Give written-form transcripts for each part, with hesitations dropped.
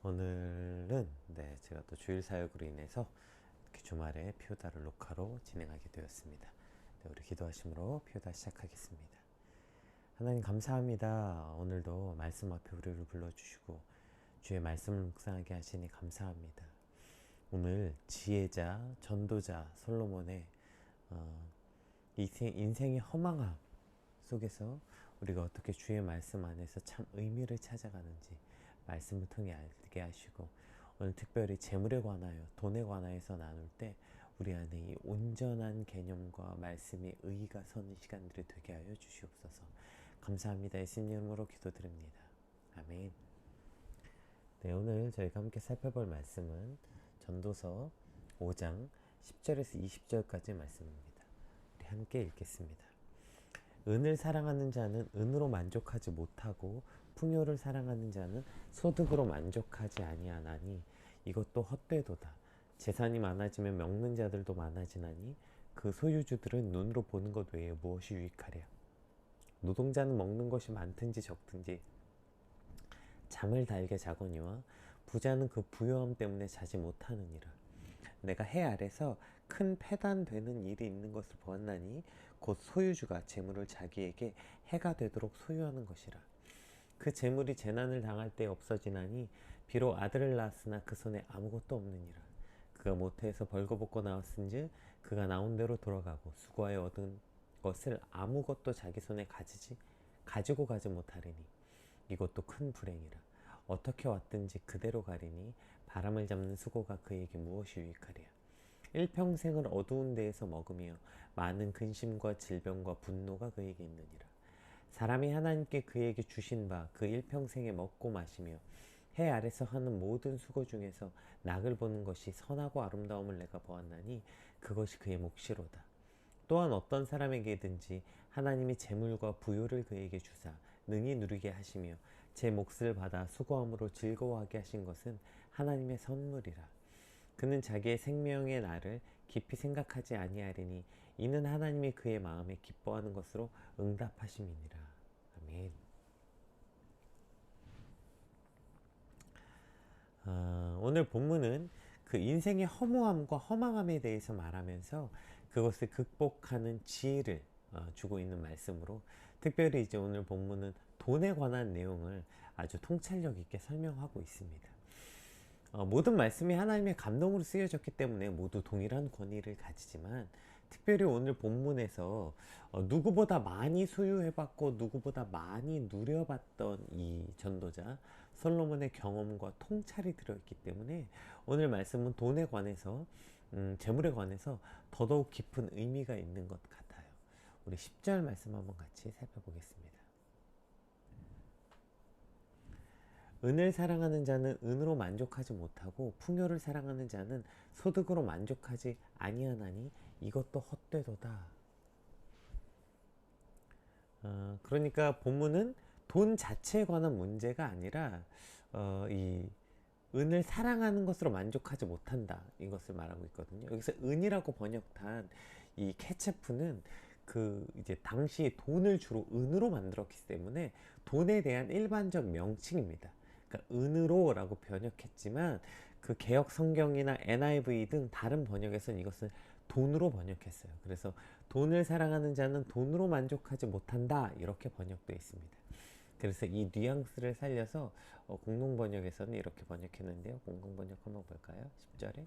오늘은 제가 또 주일 사역으로 인해서 이렇게 주말에 피오다를 녹화로 진행하게 되었습니다. 우리 기도하심으로 피오다 시작하겠습니다. 하나님 감사합니다. 오늘도 말씀 앞에 우리를 불러주시고 주의 말씀을 묵상하게 하시니 감사합니다. 오늘 지혜자, 전도자 솔로몬의 인생의 허망함 속에서 우리가 어떻게 주의 말씀 안에서 참 의미를 찾아가는지 말씀을 통해 알게 하시고, 오늘 특별히 재물에 관하여, 돈에 관하여서 나눌 때 우리 안에 이 온전한 개념과 말씀이 의의가 서는 시간들이 되게 하여 주시옵소서. 감사합니다. 예수님 이름으로 기도드립니다. 아멘. 오늘 저희가 함께 살펴볼 말씀은 전도서 5장 10절에서 20절까지 말씀입니다. 우리 함께 읽겠습니다. 은을 사랑하는 자는 은으로 만족하지 못하고 풍요를 사랑하는 자는 소득으로 만족하지 아니하나니 이것도 헛되도다. 재산이 많아지면 먹는 자들도 많아지나니 그 소유주들은 눈으로 보는 것 외에 무엇이 유익하랴. 노동자는 먹는 것이 많든지 적든지 잠을 달게 자거니와 부자는 그 부요함 때문에 자지 못하느니라. 내가 해 아래서 큰 패단되는 일이 있는 것을 보았나니 곧 소유주가 재물을 자기에게 해가 되도록 소유하는 것이라. 그 재물이 재난을 당할 때 없어지나니 비록 아들을 낳았으나 그 손에 아무것도 없느니라. 그가 모태에서 벌거벗고 나왔은즉 그가 나온 대로 돌아가고 수고하여 얻은 것을 아무것도 자기 손에 가지고 가지 못하리니 이것도 큰 불행이라. 어떻게 왔든지 그대로 가리니 바람을 잡는 수고가 그에게 무엇이 유익하랴. 일평생을 어두운 데에서 먹으며 많은 근심과 질병과 분노가 그에게 있느니라. 사람이 하나님께 그에게 주신 바 그 일평생에 먹고 마시며 해 아래서 하는 모든 수고 중에서 낙을 보는 것이 선하고 아름다움을 내가 보았나니 그것이 그의 몫이로다. 또한 어떤 사람에게든지 하나님이 재물과 부요를 그에게 주사 능히 누리게 하시며 제 몫을 받아 수고함으로 즐거워하게 하신 것은 하나님의 선물이라. 그는 자기의 생명의 날을 깊이 생각하지 아니하리니 이는 하나님이 그의 마음에 기뻐하는 것으로 응답하심이니라. 아멘. 오늘 본문은 그 인생의 허무함과 허망함에 대해서 말하면서 그것을 극복하는 지혜를 주고 있는 말씀으로, 특별히 이제 오늘 본문은 돈에 관한 내용을 아주 통찰력 있게 설명하고 있습니다. 모든 말씀이 하나님의 감동으로 쓰여졌기 때문에 모두 동일한 권위를 가지지만, 특별히 오늘 본문에서 누구보다 많이 소유해봤고 누구보다 많이 누려봤던 이 전도자 솔로몬의 경험과 통찰이 들어있기 때문에 오늘 말씀은 돈에 관해서, 재물에 관해서 더더욱 깊은 의미가 있는 것 같아요. 우리 10절 말씀 한번 같이 살펴보겠습니다. 은을 사랑하는 자는 은으로 만족하지 못하고 풍요를 사랑하는 자는 소득으로 만족하지 아니하나니 이것도 헛되도다. 그러니까 본문은 돈 자체에 관한 문제가 아니라 이 은을 사랑하는 것으로 만족하지 못한다, 이것을 말하고 있거든요. 여기서 은이라고 번역한 이 케체프는 그 이제 당시 돈을 주로 은으로 만들었기 때문에 돈에 대한 일반적 명칭입니다. 그러니까 은으로라고 번역했지만 그 개역 성경이나 NIV 등 다른 번역에서는 이것을 돈으로 번역했어요. 그래서 돈을 사랑하는 자는 돈으로 만족하지 못한다, 이렇게 번역되어 있습니다. 그래서 이 뉘앙스를 살려서 공동 번역에서는 이렇게 번역했는데요. 공동 번역 한번 볼까요? 10절에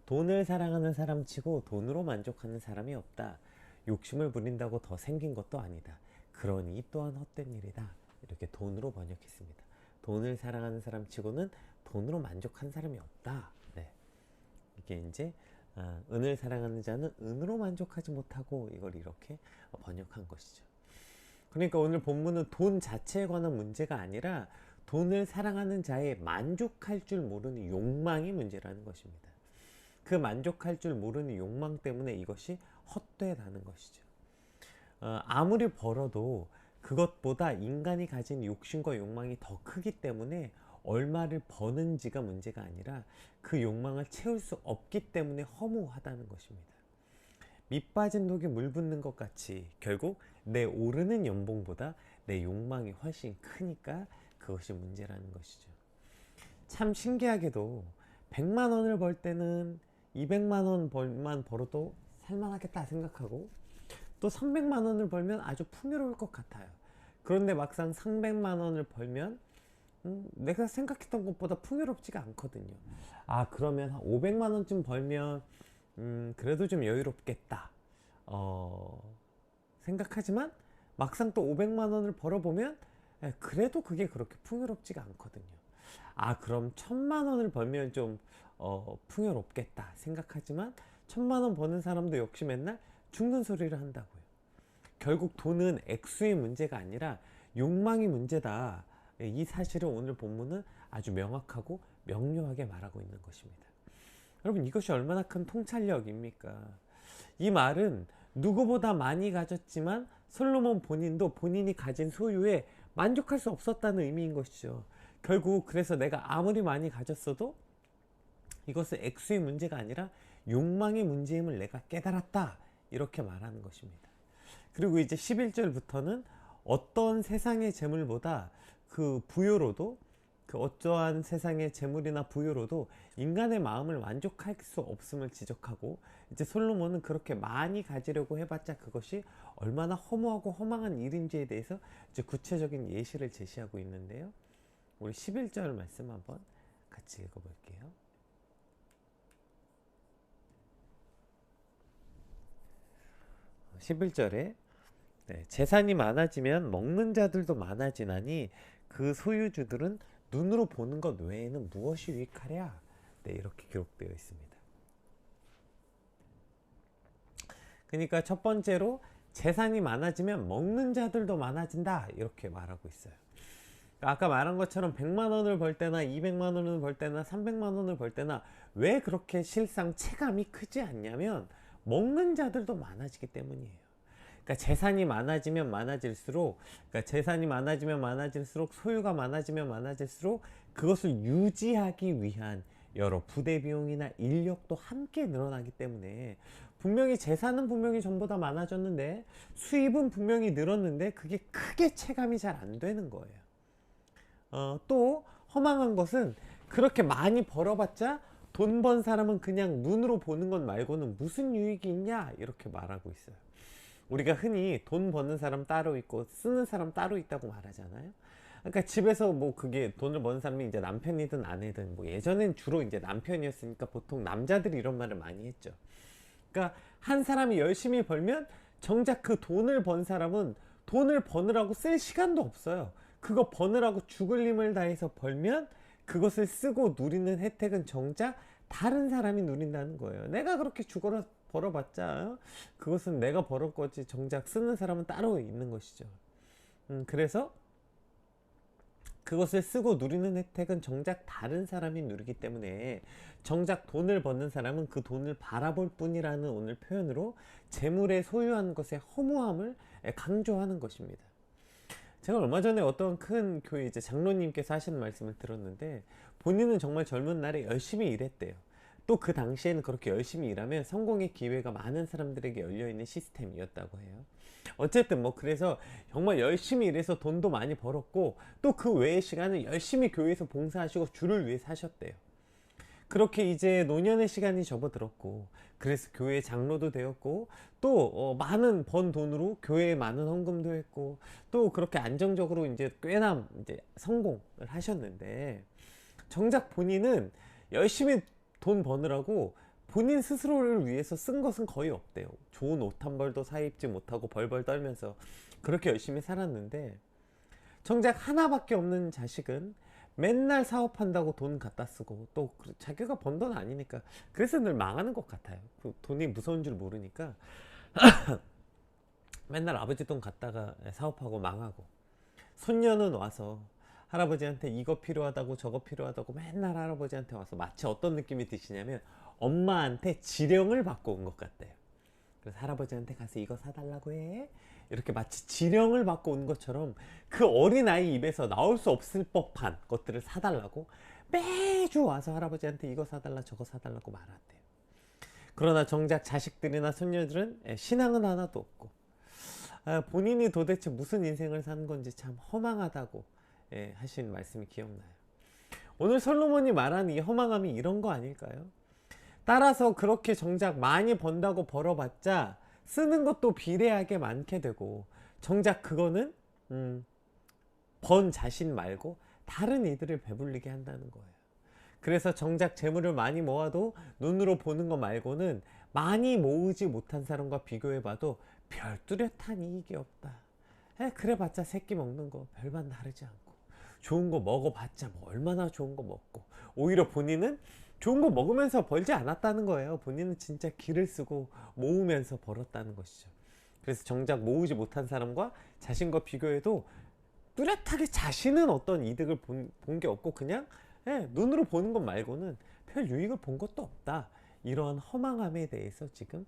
돈을 사랑하는 사람 치고 돈으로 만족하는 사람이 없다. 욕심을 부린다고 더 생긴 것도 아니다. 그러니 또한 헛된 일이다. 이렇게 돈으로 번역했습니다. 돈을 사랑하는 사람 치고는 돈으로 만족한 사람이 없다. 네. 이게 이제 은을 사랑하는 자는 은으로 만족하지 못하고, 이걸 이렇게 번역한 것이죠. 그러니까 오늘 본문은 돈 자체에 관한 문제가 아니라 돈을 사랑하는 자의 만족할 줄 모르는 욕망이 문제라는 것입니다. 그 만족할 줄 모르는 욕망 때문에 이것이 헛되다는 것이죠. 아무리 벌어도 그것보다 인간이 가진 욕심과 욕망이 더 크기 때문에 얼마를 버는지가 문제가 아니라 그 욕망을 채울 수 없기 때문에 허무하다는 것입니다. 밑 빠진 독에 물 붓는 것 같이 결국 내 오르는 연봉보다 내 욕망이 훨씬 크니까 그것이 문제라는 것이죠. 참 신기하게도 100만 원을 벌 때는 200만 원 벌만 벌어도 살만하겠다 생각하고, 또 300만 원을 벌면 아주 풍요로울 것 같아요. 그런데 막상 300만 원을 벌면 내가 생각했던 것보다 풍요롭지가 않거든요. 아, 그러면 한 500만 원쯤 벌면 그래도 좀 여유롭겠다 생각하지만, 막상 또 500만 원을 벌어보면 그래도 그게 그렇게 풍요롭지가 않거든요. 아, 그럼 1000만 원을 벌면 좀 풍요롭겠다 생각하지만, 1000만 원 버는 사람도 역시 맨날 죽는 소리를 한다고요. 결국 돈은 액수의 문제가 아니라 욕망이 문제다. 이 사실을 오늘 본문은 아주 명확하고 명료하게 말하고 있는 것입니다. 여러분, 이것이 얼마나 큰 통찰력입니까? 이 말은 누구보다 많이 가졌지만 솔로몬 본인도 본인이 가진 소유에 만족할 수 없었다는 의미인 것이죠. 결국 그래서 내가 아무리 많이 가졌어도 이것은 액수의 문제가 아니라 욕망의 문제임을 내가 깨달았다, 이렇게 말하는 것입니다. 그리고 이제 11절부터는 어떤 세상의 재물보다 그 부요로도, 그 어떠한 세상의 재물이나 부요로도 인간의 마음을 만족할 수 없음을 지적하고, 이제 솔로몬은 그렇게 많이 가지려고 해봤자 그것이 얼마나 허무하고 허망한 일인지에 대해서 이제 구체적인 예시를 제시하고 있는데요. 우리 11절 말씀 한번 같이 읽어볼게요. 11절에 재산이 많아지면 먹는 자들도 많아지나니 그 소유주들은 눈으로 보는 것 외에는 무엇이 유익하랴. 이렇게 기록되어 있습니다. 그러니까 첫 번째로 재산이 많아지면 먹는 자들도 많아진다, 이렇게 말하고 있어요. 아까 말한 것처럼 100만 원을 벌 때나 200만 원을 벌 때나 300만 원을 벌 때나 왜 그렇게 실상 체감이 크지 않냐면, 먹는 자들도 많아지기 때문이에요. 그러니까 재산이 많아지면 많아질수록, 소유가 많아지면 많아질수록 그것을 유지하기 위한 여러 부대 비용이나 인력도 함께 늘어나기 때문에, 분명히 재산은 분명히 전보다 많아졌는데 수입은 분명히 늘었는데 그게 크게 체감이 잘 안 되는 거예요. 또 허망한 것은 그렇게 많이 벌어봤자 돈 번 사람은 그냥 눈으로 보는 것 말고는 무슨 유익이 있냐, 이렇게 말하고 있어요. 우리가 흔히 돈 버는 사람 따로 있고 쓰는 사람 따로 있다고 말하잖아요. 그러니까 집에서 뭐 그게 돈을 버는 사람이 이제 남편이든 아내든, 뭐 예전엔 주로 이제 남편이었으니까 보통 남자들이 이런 말을 많이 했죠. 그러니까 한 사람이 열심히 벌면 정작 그 돈을 번 사람은 돈을 버느라고 쓸 시간도 없어요. 그거 버느라고 죽을 힘을 다해서 벌면 그것을 쓰고 누리는 혜택은 정작 다른 사람이 누린다는 거예요. 내가 그렇게 죽어라 벌어봤자 그것은 내가 벌을 거지, 정작 쓰는 사람은 따로 있는 것이죠. 그래서 그것을 쓰고 누리는 혜택은 정작 다른 사람이 누리기 때문에, 정작 돈을 버는 사람은 그 돈을 바라볼 뿐이라는 오늘 표현으로 재물에 소유한 것의 허무함을 강조하는 것입니다. 제가 얼마 전에 어떤 큰 교회 이제 장로님께서 하시는 말씀을 들었는데, 본인은 정말 젊은 날에 열심히 일했대요. 또 그 당시에는 그렇게 열심히 일하면 성공의 기회가 많은 사람들에게 열려있는 시스템이었다고 해요. 어쨌든 뭐 그래서 정말 열심히 일해서 돈도 많이 벌었고, 또 그 외의 시간은 열심히 교회에서 봉사하시고 주를 위해 사셨대요. 그렇게 이제 노년의 시간이 접어들었고, 그래서 교회 장로도 되었고, 또 많은 번 돈으로 교회에 많은 헌금도 했고, 또 그렇게 안정적으로 이제 꽤나 이제 성공을 하셨는데, 정작 본인은 열심히 돈 버느라고 본인 스스로를 위해서 쓴 것은 거의 없대요. 좋은 옷 한 벌도 사 입지 못하고 벌벌 떨면서 그렇게 열심히 살았는데, 정작 하나밖에 없는 자식은 맨날 사업한다고 돈 갖다 쓰고, 또 자기가 번 돈 아니니까 그래서 늘 망하는 것 같아요. 그 돈이 무서운 줄 모르니까 맨날 아버지 돈 갖다가 사업하고 망하고, 손녀는 와서 할아버지한테 이거 필요하다고 저거 필요하다고 맨날 할아버지한테 와서 마치 어떤 느낌이 드시냐면 엄마한테 지령을 받고 온 것 같대요. 그래서 할아버지한테 가서 이거 사달라고 해, 이렇게 마치 지령을 받고 온 것처럼 그 어린아이 입에서 나올 수 없을 법한 것들을 사달라고 매주 와서 할아버지한테 이거 사달라 저거 사달라고 말한대요. 그러나 정작 자식들이나 손녀들은 신앙은 하나도 없고, 본인이 도대체 무슨 인생을 사는 건지 참 허망하다고 하신 말씀이 기억나요. 오늘 솔로몬이 말한 이 허망함이 이런 거 아닐까요? 따라서 그렇게 정작 많이 번다고 벌어봤자 쓰는 것도 비례하게 많게 되고, 정작 그거는 번 자신 말고 다른 이들을 배불리게 한다는 거예요. 그래서 정작 재물을 많이 모아도 눈으로 보는 것 말고는 많이 모으지 못한 사람과 비교해봐도 별 뚜렷한 이익이 없다. 그래봤자 새끼 먹는 거 별반 다르지 않고, 좋은 거 먹어봤자 뭐 얼마나 좋은 거 먹고, 오히려 본인은 좋은 거 먹으면서 벌지 않았다는 거예요. 본인은 진짜 기를 쓰고 모으면서 벌었다는 것이죠. 그래서 정작 모으지 못한 사람과 자신과 비교해도 뚜렷하게 자신은 어떤 이득을 본 게 없고, 그냥 눈으로 보는 것 말고는 별 유익을 본 것도 없다. 이러한 허망함에 대해서 지금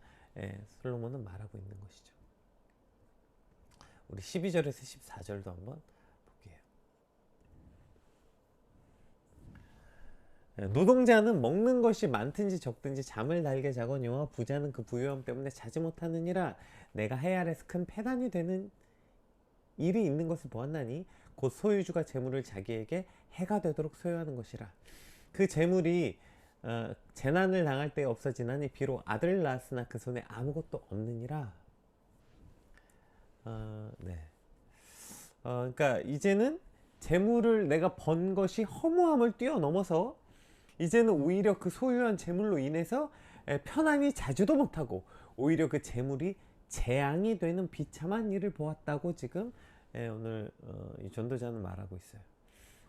솔로몬은 말하고 있는 것이죠. 우리 12절에서 14절도 한번 볼게요. 노동자는 먹는 것이 많든지 적든지 잠을 달게 자거니와 부자는 그 부유함 때문에 자지 못하느니라. 내가 해 아래서 큰 패단이 되는 일이 있는 것을 보았나니 곧 소유주가 재물을 자기에게 해가 되도록 소유하는 것이라. 그 재물이 재난을 당할 때 없어지나니 비록 아들을 낳았으나 그 손에 아무것도 없느니라. 그러니까 이제는 재물을 내가 번 것이 허무함을 뛰어넘어서 이제는 오히려 그 소유한 재물로 인해서 편안히 자지도 못하고 오히려 그 재물이 재앙이 되는 비참한 일을 보았다고 지금 오늘 이 전도자는 말하고 있어요.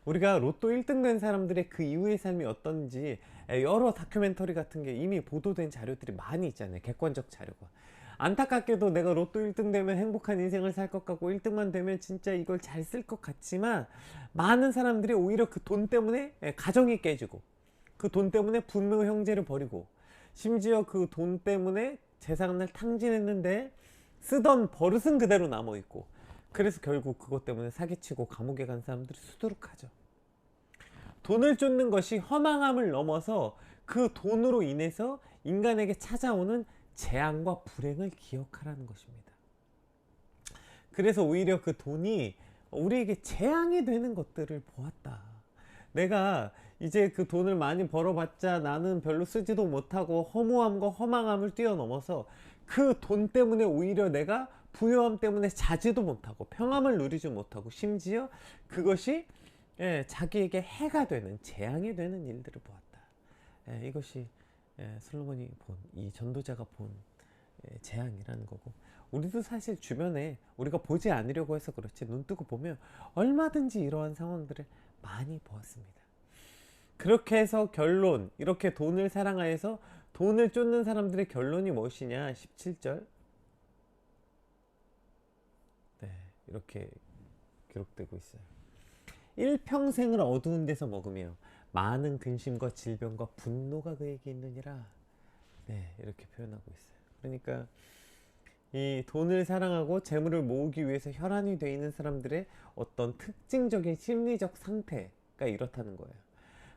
우리가 로또 1등 된 사람들의 그 이후의 삶이 어떤지 여러 다큐멘터리 같은 게 이미 보도된 자료들이 많이 있잖아요. 객관적 자료가. 안타깝게도 내가 로또 1등 되면 행복한 인생을 살 것 같고 1등만 되면 진짜 이걸 잘 쓸 것 같지만, 많은 사람들이 오히려 그 돈 때문에 가정이 깨지고, 그 돈 때문에 분노 형제를 벌이고, 심지어 그 돈 때문에 재산을 탕진했는데 쓰던 버릇은 그대로 남아있고, 그래서 결국 그것 때문에 사기치고 감옥에 간 사람들이 수두룩하죠. 돈을 쫓는 것이 허망함을 넘어서 그 돈으로 인해서 인간에게 찾아오는 재앙과 불행을 기억하라는 것입니다. 그래서 오히려 그 돈이 우리에게 재앙이 되는 것들을 보았다. 내가 이제 그 돈을 많이 벌어봤자 나는 별로 쓰지도 못하고 허무함과 허망함을 뛰어넘어서 그 돈 때문에 오히려 내가 부유함 때문에 자지도 못하고 평안을 누리지 못하고, 심지어 그것이 자기에게 해가 되는, 재앙이 되는 일들을 보았다. 이것이 솔로몬이 본, 이 전도자가 본 재앙이라는 거고, 우리도 사실 주변에 우리가 보지 않으려고 해서 그렇지 눈 뜨고 보면 얼마든지 이러한 상황들을 많이 보았습니다. 그렇게 해서 결론, 이렇게 돈을 사랑하여서 돈을 쫓는 사람들의 결론이 무엇이냐? 17절 이렇게 기록되고 있어요. 일평생을 어두운 데서 먹으며 많은 근심과 질병과 분노가 그에게 있느니라. 이렇게 표현하고 있어요. 그러니까 이 돈을 사랑하고 재물을 모으기 위해서 혈안이 되어 있는 사람들의 어떤 특징적인 심리적 상태가 이렇다는 거예요.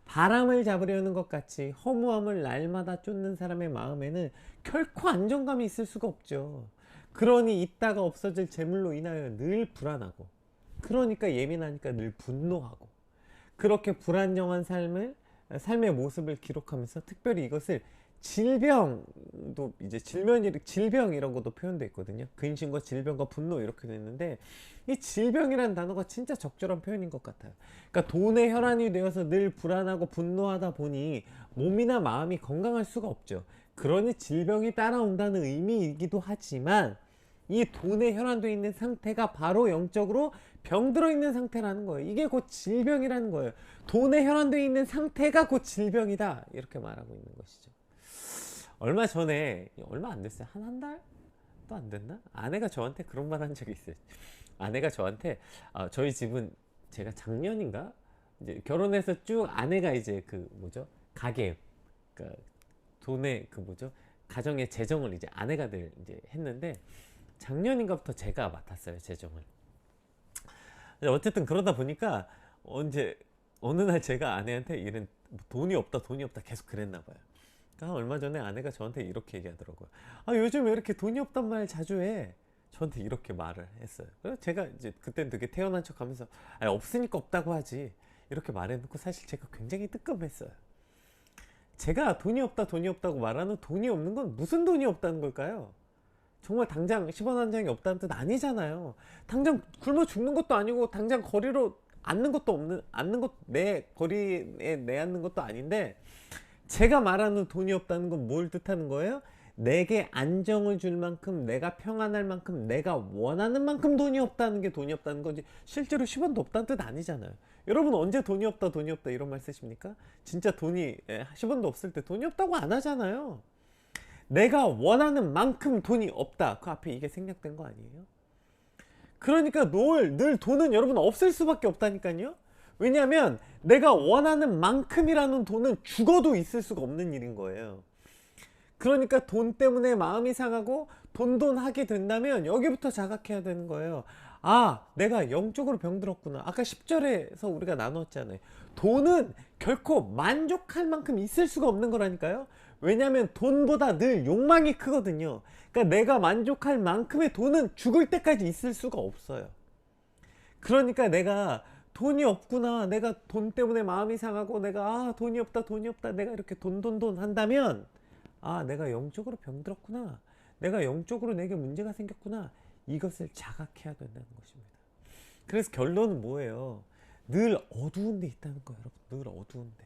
바람을 잡으려는 것 같이 허무함을 날마다 쫓는 사람의 마음에는 결코 안정감이 있을 수가 없죠. 그러니 있다가 없어질 재물로 인하여 늘 불안하고, 그러니까 예민하니까 늘 분노하고, 그렇게 불안정한 삶의 모습을 기록하면서 특별히 이것을 질병도, 이제 질병이라고도 표현되어 있거든요. 근심과 질병과 분노 이렇게 됐는데, 이 질병이라는 단어가 진짜 적절한 표현인 것 같아요. 그러니까 돈의 혈안이 되어서 늘 불안하고 분노하다 보니 몸이나 마음이 건강할 수가 없죠. 그러니 질병이 따라온다는 의미이기도 하지만, 이 돈에 혈안되어 있는 상태가 바로 영적으로 병들어 있는 상태라는 거예요. 이게 곧 질병이라는 거예요. 돈에 혈안되어 있는 상태가 곧 질병이다, 이렇게 말하고 있는 것이죠. 얼마 전에, 얼마 안 됐어요. 한 달도 안 됐나? 아내가 저한테 그런 말 한 적이 있어요. 아내가 저한테 저희 집은 제가 작년인가 이제 결혼해서 쭉 아내가 이제 그 뭐죠, 가계, 그러니까 돈의 그 뭐죠, 가정의 재정을 이제 아내가 늘 이제 했는데, 작년인가부터 제가 맡았어요, 재정을. 어쨌든 그러다 보니까 어느 날 제가 아내한테 이런 돈이 없다 계속 그랬나 봐요. 그러니까 얼마 전에 아내가 저한테 이렇게 얘기하더라고요. 요즘 왜 이렇게 돈이 없단 말 자주 해? 저한테 이렇게 말을 했어요. 그래서 제가 이제 그땐 되게 태연한 척 하면서 아니, 없으니까 없다고 하지 이렇게 말해놓고 사실 제가 굉장히 뜨끔했어요. 제가 돈이 없다 돈이 없다고 말하는 돈이 없는 건 무슨 돈이 없다는 걸까요? 정말 당장 10원 한 장이 없다는 뜻 아니잖아요. 당장 굶어 죽는 것도 아니고 당장 거리로 앉는 것도 없는 앉는 것 내 거리에 내앉는 것도 아닌데 제가 말하는 돈이 없다는 건 뭘 뜻하는 거예요? 내게 안정을 줄 만큼 내가 평안할 만큼 내가 원하는 만큼 돈이 없다는 게 돈이 없다는 거지 실제로 10원도 없다는 뜻 아니잖아요. 여러분 언제 돈이 없다 돈이 없다 이런 말 쓰십니까? 진짜 돈이 10원도 없을 때 돈이 없다고 안 하잖아요. 내가 원하는 만큼 돈이 없다. 그 앞에 이게 생략된 거 아니에요? 그러니까 늘 돈은 여러분 없을 수밖에 없다니까요. 왜냐하면 내가 원하는 만큼이라는 돈은 죽어도 있을 수가 없는 일인 거예요. 그러니까 돈 때문에 마음이 상하고 돈 하게 된다면 여기부터 자각해야 되는 거예요. 아, 내가 영적으로 병들었구나. 아까 10절에서 우리가 나눴잖아요. 돈은 결코 만족할 만큼 있을 수가 없는 거라니까요. 왜냐하면 돈보다 늘 욕망이 크거든요. 그러니까 내가 만족할 만큼의 돈은 죽을 때까지 있을 수가 없어요. 그러니까 내가 돈이 없구나, 내가 돈 때문에 마음이 상하고 내가 돈이 없다 내가 이렇게 돈 한다면 아, 내가 영적으로 병들었구나, 내가 영적으로 내게 문제가 생겼구나, 이것을 자각해야 된다는 것입니다. 그래서 결론은 뭐예요? 늘 어두운 데 있다는 거예요. 여러분, 늘 어두운 데.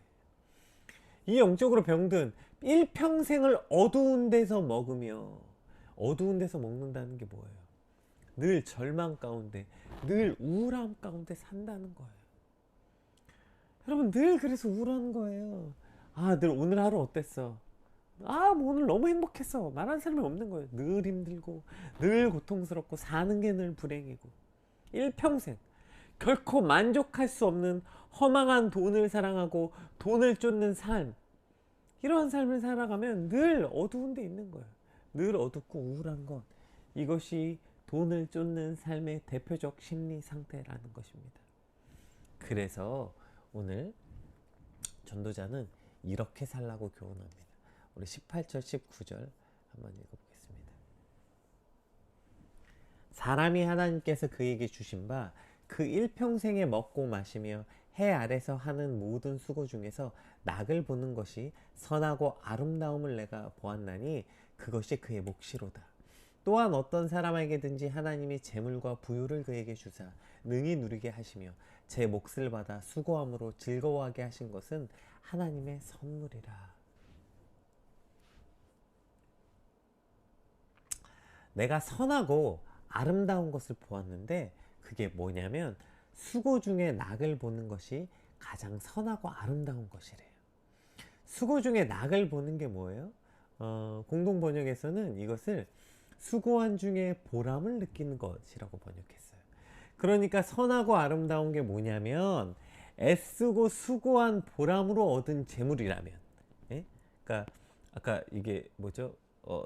이 영적으로 병든 일평생을 어두운 데서 먹으며 어두운 데서 먹는다는 게 뭐예요? 늘 절망 가운데, 늘 우울함 가운데 산다는 거예요. 여러분, 늘 그래서 우울한 거예요. 아, 늘 오늘 하루 어땠어? 아, 뭐 오늘 너무 행복했어. 말하는 사람이 없는 거예요. 늘 힘들고 늘 고통스럽고 사는 게 늘 불행이고 일평생 결코 만족할 수 없는 허망한 돈을 사랑하고 돈을 쫓는 삶, 이러한 삶을 살아가면 늘 어두운 데 있는 거예요. 늘 어둡고 우울한 것, 이것이 돈을 쫓는 삶의 대표적 심리 상태라는 것입니다. 그래서 오늘 전도자는 이렇게 살라고 교훈합니다. 우리 18절 19절 한번 읽어보겠습니다. 사람이 하나님께서 그에게 주신 바 그 일평생에 먹고 마시며 해 아래서 하는 모든 수고 중에서 낙을 보는 것이 선하고 아름다움을 내가 보았나니 그것이 그의 몫이로다. 또한 어떤 사람에게든지 하나님이 재물과 부유를 그에게 주사 능히 누리게 하시며 제 몫을 받아 수고함으로 즐거워하게 하신 것은 하나님의 선물이라. 내가 선하고 아름다운 것을 보았는데 그게 뭐냐면 수고 중에 낙을 보는 것이 가장 선하고 아름다운 것이래요. 수고 중에 낙을 보는 게 뭐예요? 공동 번역에서는 이것을 수고한 중에 보람을 느끼는 것이라고 번역했어요. 그러니까 선하고 아름다운 게 뭐냐면 애쓰고 수고한 보람으로 얻은 재물이라면, 예? 그러니까 아까 이게 뭐죠?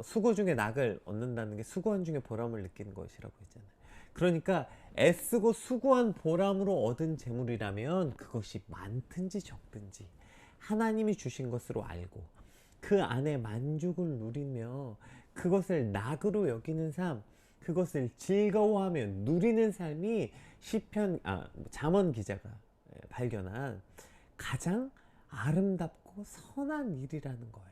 수고 중에 낙을 얻는다는 게 수고한 중에 보람을 느끼는 것이라고 했잖아요. 그러니까 애쓰고 수고한 보람으로 얻은 재물이라면 그것이 많든지 적든지 하나님이 주신 것으로 알고 그 안에 만족을 누리며 그것을 낙으로 여기는 삶, 그것을 즐거워하며 누리는 삶이 잠언 기자가 발견한 가장 아름답고 선한 일이라는 거예요.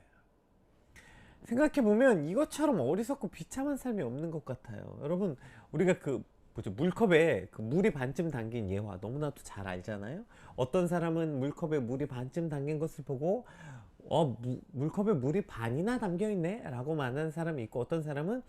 생각해보면 이것처럼 어리석고 비참한 삶이 없는 것 같아요. 여러분, 우리가 물컵에 물이 반쯤 담긴 예화 너무나도 잘 알잖아요. 어떤 사람은 물컵에 물이 반쯤 담긴 것을 보고 물컵에 물이 반이나 담겨있네 라고 말하는 사람이 있고, 어떤 사람은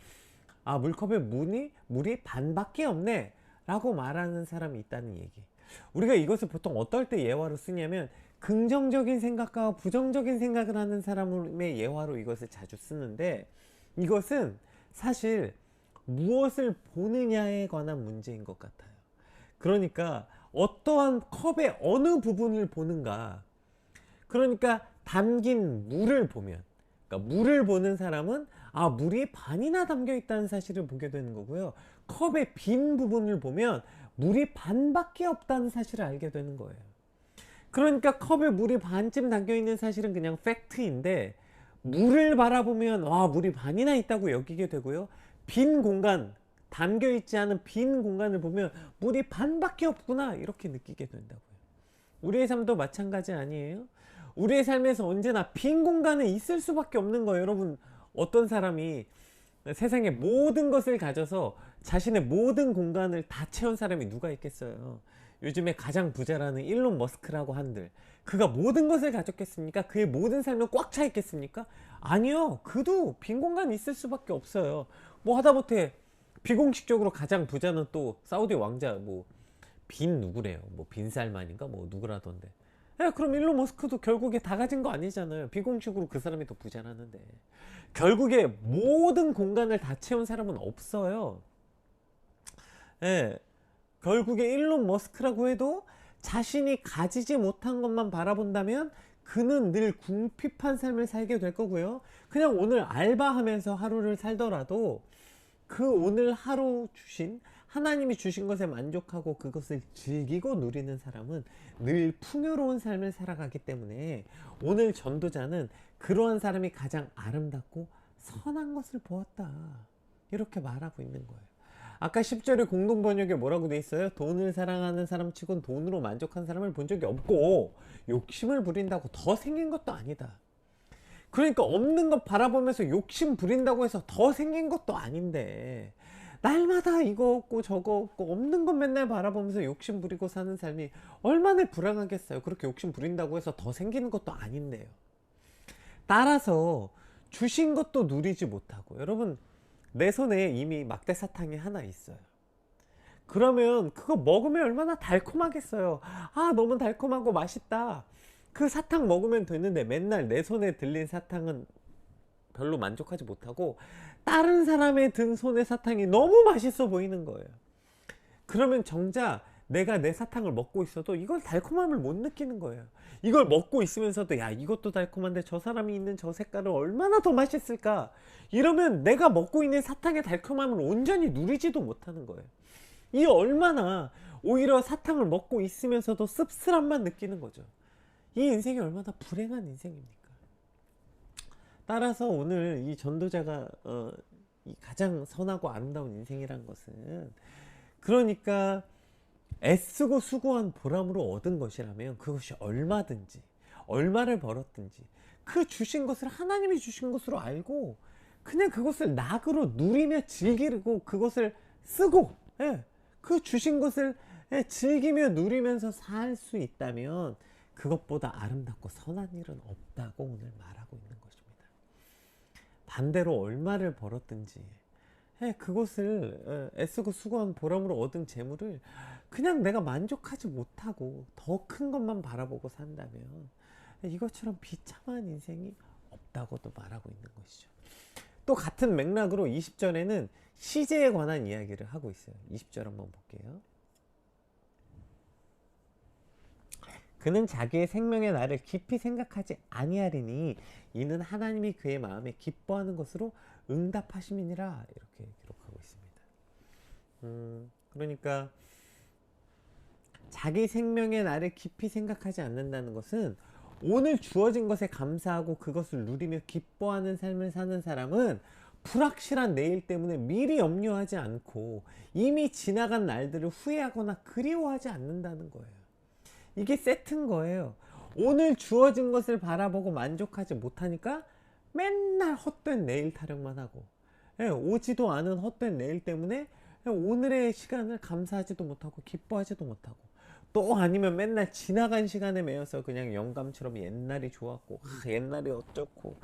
물컵에 물이 반밖에 없네 라고 말하는 사람이 있다는 얘기. 우리가 이것을 보통 어떨 때 예화로 쓰냐면 긍정적인 생각과 부정적인 생각을 하는 사람의 예화로 이것을 자주 쓰는데, 이것은 사실 무엇을 보느냐에 관한 문제인 것 같아요. 그러니까 어떠한 컵의 어느 부분을 보는가. 그러니까 담긴 물을 보면, 그러니까 물을 보는 사람은 물이 반이나 담겨 있다는 사실을 보게 되는 거고요. 컵의 빈 부분을 보면 물이 반밖에 없다는 사실을 알게 되는 거예요. 그러니까 컵에 물이 반쯤 담겨 있는 사실은 그냥 팩트인데, 물을 바라보면 물이 반이나 있다고 여기게 되고요. 빈 공간, 담겨 있지 않은 빈 공간을 보면 물이 반밖에 없구나 이렇게 느끼게 된다고요. 우리의 삶도 마찬가지 아니에요? 우리의 삶에서 언제나 빈 공간에 있을 수밖에 없는 거예요. 여러분, 어떤 사람이 세상의 모든 것을 가져서 자신의 모든 공간을 다 채운 사람이 누가 있겠어요? 요즘에 가장 부자라는 일론 머스크라고 한들, 그가 모든 것을 가졌겠습니까? 그의 모든 삶은 꽉 차 있겠습니까? 아니요. 그도 빈 공간이 있을 수밖에 없어요. 뭐 하다못해 비공식적으로 가장 부자는 또 사우디 왕자 뭐 빈 누구래요? 뭐 빈살만인가 뭐 누구라던데. 그럼 일론 머스크도 결국에 다 가진 거 아니잖아요. 비공식으로 그 사람이 더 부자라는데. 결국에 모든 공간을 다 채운 사람은 없어요. 예, 결국에 일론 머스크라고 해도 자신이 가지지 못한 것만 바라본다면 그는 늘 궁핍한 삶을 살게 될 거고요. 그냥 오늘 알바하면서 하루를 살더라도 그 오늘 하루 주신 하나님이 주신 것에 만족하고 그것을 즐기고 누리는 사람은 늘 풍요로운 삶을 살아가기 때문에 오늘 전도자는 그러한 사람이 가장 아름답고 선한 것을 보았다 이렇게 말하고 있는 거예요. 아까 10절에 공동 번역에 뭐라고 돼 있어요? 돈을 사랑하는 사람 치곤 돈으로 만족한 사람을 본 적이 없고 욕심을 부린다고 더 생긴 것도 아니다. 그러니까 없는 것 바라보면서 욕심 부린다고 해서 더 생긴 것도 아닌데 날마다 이거 없고 저거 없고 없는 것 맨날 바라보면서 욕심 부리고 사는 삶이 얼마나 불행하겠어요. 그렇게 욕심 부린다고 해서 더 생기는 것도 아닌데요. 따라서 주신 것도 누리지 못하고, 여러분 내 손에 이미 막대 사탕이 하나 있어요. 그러면 그거 먹으면 얼마나 달콤하겠어요. 아, 너무 달콤하고 맛있다. 그 사탕 먹으면 되는데 맨날 내 손에 들린 사탕은 별로 만족하지 못하고 다른 사람의 든 손의 사탕이 너무 맛있어 보이는 거예요. 그러면 정작 내가 내 사탕을 먹고 있어도 이걸 달콤함을 못 느끼는 거예요. 이걸 먹고 있으면서도 야, 이것도 달콤한데 저 사람이 있는 저 색깔은 얼마나 더 맛있을까? 이러면 내가 먹고 있는 사탕의 달콤함을 온전히 누리지도 못하는 거예요. 이 얼마나 오히려 사탕을 먹고 있으면서도 씁쓸함만 느끼는 거죠. 이 인생이 얼마나 불행한 인생입니까? 따라서 오늘 이 전도자가 이 가장 선하고 아름다운 인생이란 것은, 그러니까 애쓰고 수고한 보람으로 얻은 것이라면 그것이 얼마든지 얼마를 벌었든지 그 주신 것을 하나님이 주신 것으로 알고 그냥 그것을 낙으로 누리며 즐기고 그것을 쓰고 그 주신 것을 즐기며 누리면서 살 수 있다면 그것보다 아름답고 선한 일은 없다고 오늘 말하고 있는 것입니다. 반대로 얼마를 벌었든지 그것을 애쓰고 수고한 보람으로 얻은 재물을 그냥 내가 만족하지 못하고 더 큰 것만 바라보고 산다면 이것처럼 비참한 인생이 없다고도 말하고 있는 것이죠. 또 같은 맥락으로 20절에는 시제에 관한 이야기를 하고 있어요. 20절 한번 볼게요. 그는 자기의 생명의 날을 깊이 생각하지 아니하리니 이는 하나님이 그의 마음에 기뻐하는 것으로 응답하심이니라 이렇게 기록하고 있습니다. 그러니까 자기 생명의 날을 깊이 생각하지 않는다는 것은 오늘 주어진 것에 감사하고 그것을 누리며 기뻐하는 삶을 사는 사람은 불확실한 내일 때문에 미리 염려하지 않고 이미 지나간 날들을 후회하거나 그리워하지 않는다는 거예요. 이게 세트인 거예요. 오늘 주어진 것을 바라보고 만족하지 못하니까 맨날 헛된 내일 타령만 하고 오지도 않은 헛된 내일 때문에 오늘의 시간을 감사하지도 못하고 기뻐하지도 못하고, 또 아니면 맨날 지나간 시간에 매여서 그냥 영감처럼 옛날이 좋았고 옛날이 어쩌고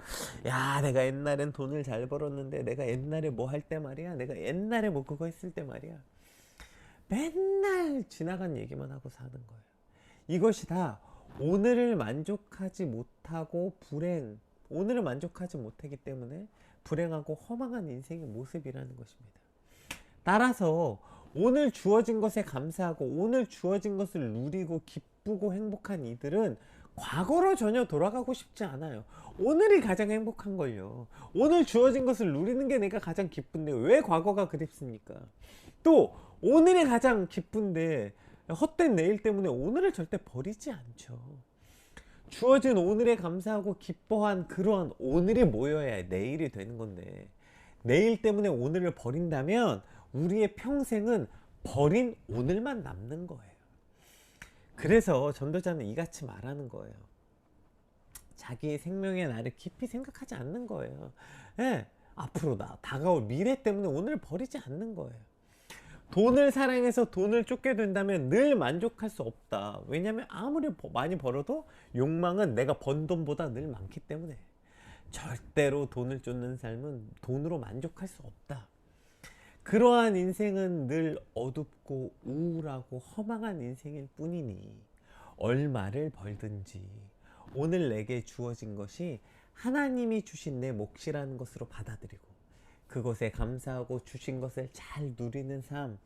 야 내가 옛날엔 돈을 잘 벌었는데 내가 옛날에 뭐 할 때 말이야, 내가 옛날에 뭐 그거 했을 때 말이야, 맨날 지나간 얘기만 하고 사는 거예요. 이것이 다 오늘을 만족하지 못하고 오늘을 만족하지 못하기 때문에 불행하고 허망한 인생의 모습이라는 것입니다. 따라서 오늘 주어진 것에 감사하고 오늘 주어진 것을 누리고 기쁘고 행복한 이들은 과거로 전혀 돌아가고 싶지 않아요. 오늘이 가장 행복한 걸요. 오늘 주어진 것을 누리는 게 내가 가장 기쁜데 왜 과거가 그립습니까? 또 오늘이 가장 기쁜데 헛된 내일 때문에 오늘을 절대 버리지 않죠. 주어진 오늘에 감사하고 기뻐한 그러한 오늘이 모여야 내일이 되는 건데, 내일 때문에 오늘을 버린다면 우리의 평생은 버린 오늘만 남는 거예요. 그래서 전도자는 이같이 말하는 거예요. 자기의 생명의 날을 깊이 생각하지 않는 거예요. 예, 앞으로 다가올 미래 때문에 오늘 버리지 않는 거예요. 돈을 사랑해서 돈을 쫓게 된다면 늘 만족할 수 없다. 왜냐하면 아무리 많이 벌어도 욕망은 내가 번 돈보다 늘 많기 때문에. 절대로 돈을 쫓는 삶은 돈으로 만족할 수 없다. 그러한 인생은 늘 어둡고 우울하고 허망한 인생일 뿐이니 얼마를 벌든지 오늘 내게 주어진 것이 하나님이 주신 내 몫이라는 것으로 받아들이고 그것에 감사하고 주신 것을 잘 누리는 삶,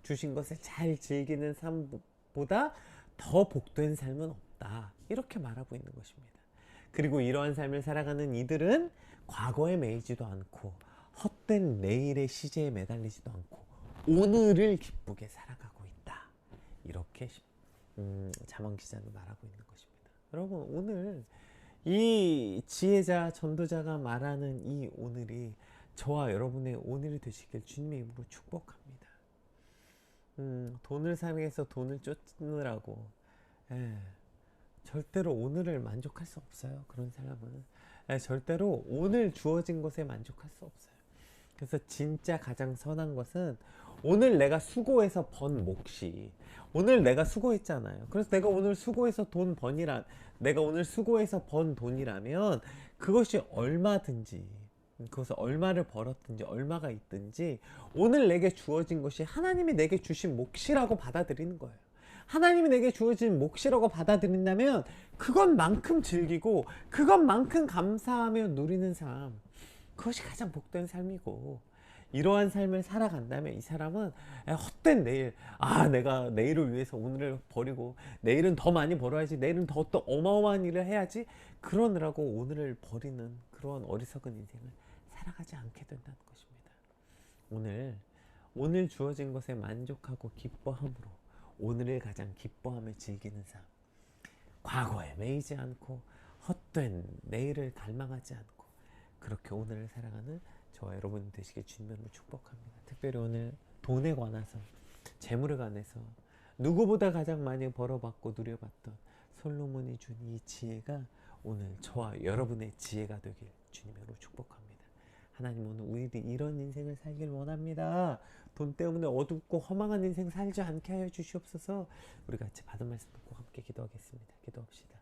주신 것을 잘 즐기는 삶보다 더 복된 삶은 없다. 이렇게 말하고 있는 것입니다. 그리고 이러한 삶을 살아가는 이들은 과거에 매이지도 않고 헛된 내일의 시제에 매달리지도 않고 오늘을 기쁘게 살아가고 있다. 이렇게 잠언 기자는 말하고 있는 것입니다. 여러분, 오늘 이 지혜자 전도자가 말하는 이 오늘이 저와 여러분의 오늘이 되시길 주님의 이름으로 축복합니다. 돈을 사랑해서 돈을 쫓느라고 절대로 오늘을 만족할 수 없어요. 그런 사람은 절대로 오늘 주어진 것에 만족할 수 없어요. 그래서 진짜 가장 선한 것은 오늘 내가 수고해서 번 몫이 오늘 내가 수고했잖아요. 그래서 내가 오늘 수고해서 내가 오늘 수고해서 번 돈이라면 그것이 얼마든지 그것을 얼마를 벌었든지 얼마가 있든지 오늘 내게 주어진 것이 하나님이 내게 주신 몫이라고 받아들이는 거예요. 하나님이 내게 주어진 몫이라고 받아들인다면 그것만큼 즐기고 그것만큼 감사하며 누리는 삶, 그것이 가장 복된 삶이고, 이러한 삶을 살아간다면 이 사람은 헛된 내일, 내가 내일을 위해서 오늘을 버리고 내일은 더 많이 벌어야지, 내일은 더 또 어마어마한 일을 해야지, 그러느라고 오늘을 버리는 그런 어리석은 인생을 살아가지 않게 된다는 것입니다. 오늘 주어진 것에 만족하고 기뻐함으로 오늘을 가장 기뻐하며 즐기는 삶, 과거에 매이지 않고 헛된 내일을 갈망하지 않고 그렇게 오늘을 살아가는 저와 여러분 되시길 주님으로 축복합니다. 특별히 오늘 돈에 관해서, 재물에 관해서 누구보다 가장 많이 벌어봤고 누려봤던 솔로몬이 준 이 지혜가 오늘 저와 여러분의 지혜가 되길 주님으로 축복합니다. 하나님, 오늘 우리들이 이런 인생을 살길 원합니다. 돈 때문에 어둡고 허망한 인생 살지 않게 하여 주시옵소서. 우리 같이 받은 말씀 듣고 함께 기도하겠습니다. 기도합시다.